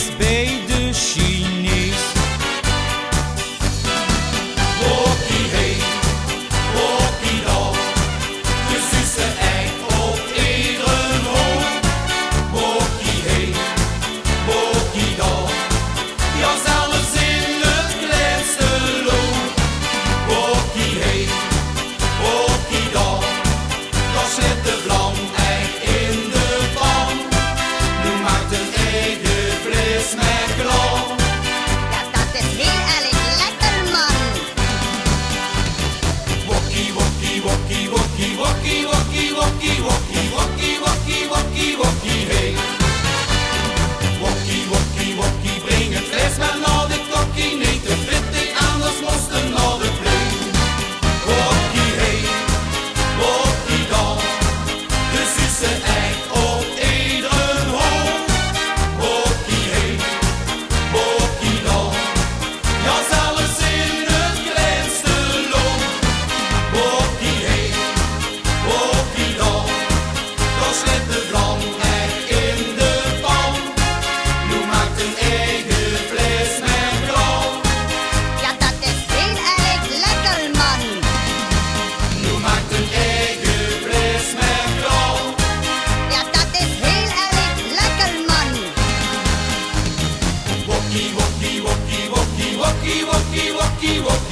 vlees bij de Chinees. Wokkie heen, wokkie dan, de Zusse eind op iedere hoog. Wokkie heen, wokkie dan, ja zelfs in het kleinste loon. Wokkie heen, wokkie dan, dan zit de vlam echt in de pan. Nu maakt een eigen vlees met klam. Ja, dat is heel erg lekker, man. Wokkie, wokkie, wokkie, wokkie, wokkie, wokkie, wokkie, wokkie, wokkie, wokkie, wokkie, wokkie, hey. Wokkie, wokkie, wokkie, breng het vlees maar naar de kokkie, niet te pittig, anders moest er naar de plek. Wokkie, hey, wokkie dan, de Zusse eind op iedere hoog. Wokkie, hey, wokkie dan, ja zelfs in het kleinste loon. Wokkie heen, wokkie dan, dan zit de vlam echt in de pan. Nu maakt een eigen vlees met klam. Ja, dat is heel erg lekker, man. Nu maakt een eigen vlees met klam. Ja, dat is heel erg lekker, man. Wokkie, wokkie, wokkie, wokkie, wokkie, wokkie, wokkie, wokkie.